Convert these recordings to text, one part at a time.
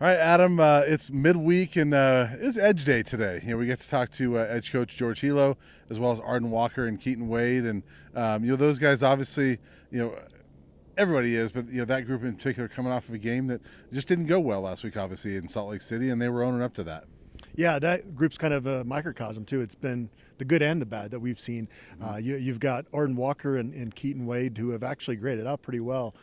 All right, Adam. It's midweek and it's Edge Day today. We get to talk to Edge coach George Hilo, as well as Arden Walker and Keaton Wade, and those guys obviously, everybody is, but that group in particular coming off of a game that just didn't go well last week, obviously in Salt Lake City, and they were owning up to that. Yeah, that group's kind of a microcosm too. It's been the good and the bad that we've seen. You've got Arden Walker and Keaton Wade who have actually graded out pretty well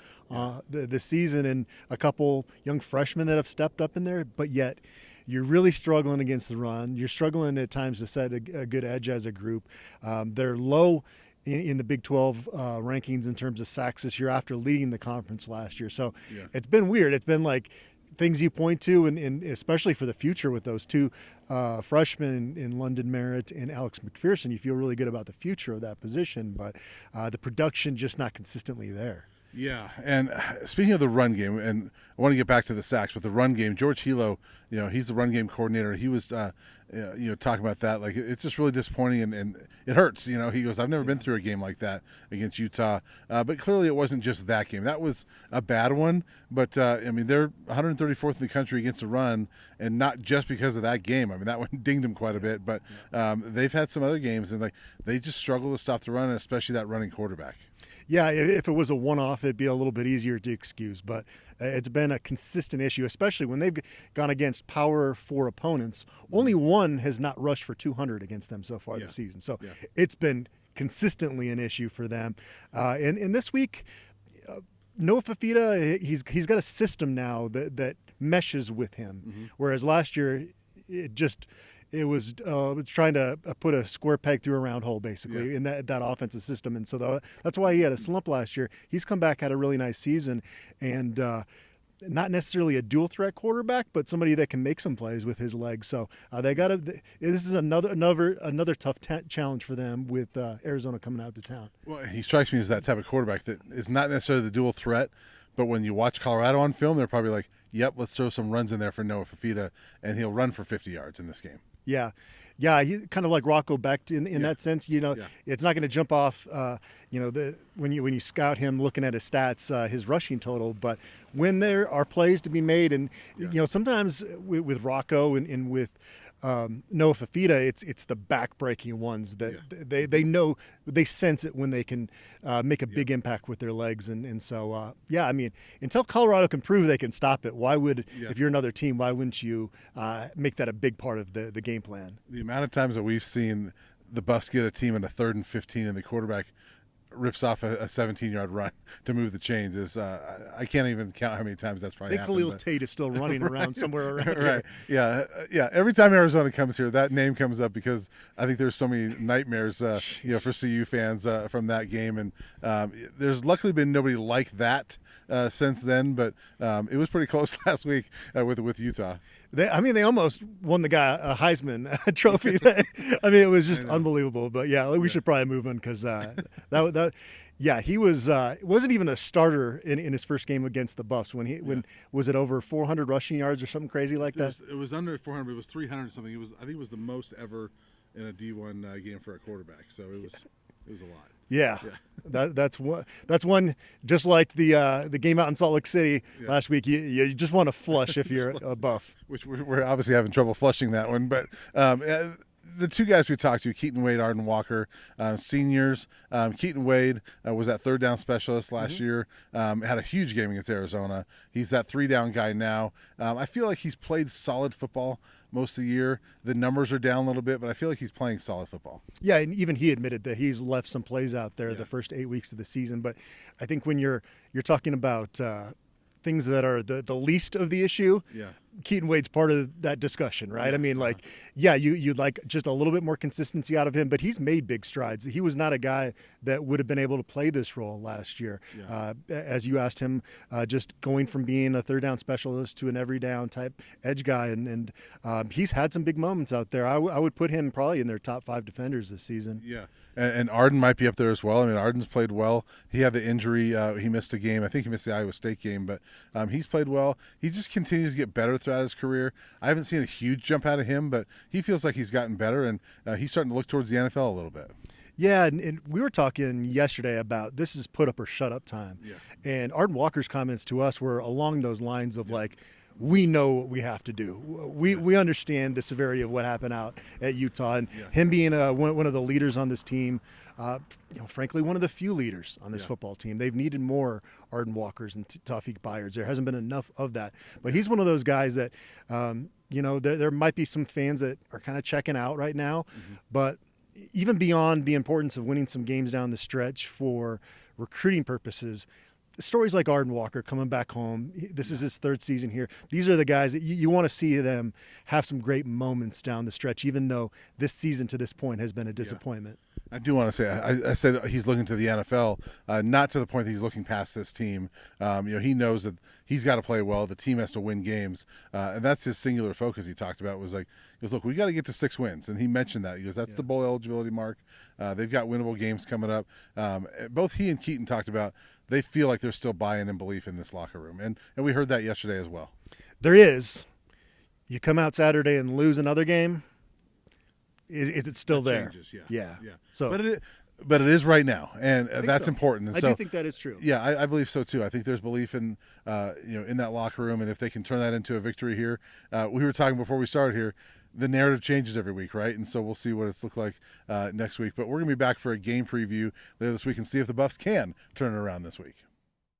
this season, and a couple young freshmen that have stepped up in there, but yet you're really struggling against the run. You're struggling at times to set a good edge as a group. They're low in the Big 12 rankings in terms of sacks this year after leading the conference last year. So It's been weird. It's been like things you point to, and especially for the future with those two freshmen in London Merritt and Alex McPherson, you feel really good about the future of that position, but the production just not consistently there. Yeah, and speaking of the run game, and I want to get back to the sacks, but the run game, George Hilo, he's the run game coordinator. He was, talking about that. Like, it's just really disappointing, and it hurts. He goes, I've never been through a game like that against Utah. But clearly it wasn't just that game. That was a bad one. But, they're 134th in the country against the run, and not just because of that game. That one dinged them quite a bit. But they've had some other games, and they just struggle to stop the run, and especially that running quarterback. Yeah, if it was a one-off, it'd be a little bit easier to excuse, but it's been a consistent issue, especially when they've gone against Power 4 opponents. Only one has not rushed for 200 against them so far this season, so it's been consistently an issue for them. And this week, Noah Fafita, he's got a system now that meshes with him, whereas last year it was trying to put a square peg through a round hole, basically, in that offensive system. And so that's why he had a slump last year. He's come back, had a really nice season, and not necessarily a dual threat quarterback, but somebody that can make some plays with his legs. So they got to. This is another tough challenge for them with Arizona coming out to town. Well, he strikes me as that type of quarterback that is not necessarily the dual threat, but when you watch Colorado on film, they're probably like, "Yep, let's throw some runs in there for Noah Fafita, and he'll run for 50 yards in this game." Yeah, he kind of like Rocco Becht in that sense. It's not going to jump off. When you scout him, looking at his stats, his rushing total, but when there are plays to be made, and sometimes with Rocco and with Noah Fafita, it's the back-breaking ones that they know, they sense it when they can make a big impact with their legs, and so until Colorado can prove they can stop it, why would if you're another team, why wouldn't you make that a big part of the game plan? The amount of times that we've seen the Buffs get a team in a 3rd and 15, and the quarterback rips off a 17-yard run to move the chains is I can't even count how many times that's probably happened. Khalil Tate is still running around somewhere around right here. Yeah, every time Arizona comes here, that name comes up because I think there's so many nightmares for CU fans from that game, and there's luckily been nobody like that since then, but it was pretty close last week with Utah. They almost won the guy a Heisman trophy. It was just unbelievable. But we should probably move on because he wasn't even a starter in his first game against the Buffs. When was it over 400 rushing yards or something crazy like that? It was under 400. But it was 300 something. I think it was the most ever in a D1 game for a quarterback. So it was a lot. Yeah. That's one. Just like the game out in Salt Lake City last week, you just want to flush if you're a Buff. Which we're obviously having trouble flushing that one, but the two guys we talked to, Keaton Wade, Arden Walker, seniors. Keaton Wade was that 3rd down specialist last year. Had a huge game against Arizona. He's that 3-down guy now. I feel like he's played solid football most of the year. The numbers are down a little bit, but I feel like he's playing solid football. Yeah, and even he admitted that he's left some plays out there the first 8 weeks of the season. But I think when you're talking about things that are the least of the issue, Keaton Wade's part of that discussion, right? You'd like just a little bit more consistency out of him, but he's made big strides. He was not a guy that would have been able to play this role last year. As you asked him, just going from being a 3rd down specialist to an every down type edge guy, and he's had some big moments out there. I would put him probably in their top 5 defenders this season. Yeah. And Arden might be up there as well. Arden's played well. He had the injury. He missed a game. I think he missed the Iowa State game, but he's played well. He just continues to get better throughout his career. I haven't seen a huge jump out of him, but he feels like he's gotten better, and he's starting to look towards the NFL a little bit. Yeah, and we were talking yesterday about this is put up or shut up time. And Arden Walker's comments to us were along those lines of like, we know what we have to do. We understand the severity of what happened out at Utah, and him being one of the leaders on this team, frankly, one of the few leaders on this football team. They've needed more Arden Walkers and Tawfiq Byards. There hasn't been enough of that. But he's one of those guys that, there might be some fans that are kind of checking out right now. But even beyond the importance of winning some games down the stretch for recruiting purposes, stories like Arden Walker coming back home, this is his third season here. These are the guys that you want to see them have some great moments down the stretch, even though this season to this point has been a disappointment. I do want to say, I said he's looking to the NFL, not to the point that he's looking past this team. He knows that he's got to play well. The team has to win games, and that's his singular focus. He talked about was like, he goes, look, we got to get to 6 wins, and he mentioned that. He goes, that's the bowl eligibility mark. They've got winnable games coming up. Both he and Keaton talked about they feel like there's still buy-in and belief in this locker room, and we heard that yesterday as well. There is. You come out Saturday and lose another game. Is it still there? Changes, yeah. So, but it is right now, and that's important. And I do think that is true. Yeah, I believe so too. I think there's belief in in that locker room, and if they can turn that into a victory here, we were talking before we started here. The narrative changes every week, right? And so we'll see what it's looked like next week. But we're gonna be back for a game preview later this week and see if the Buffs can turn it around this week.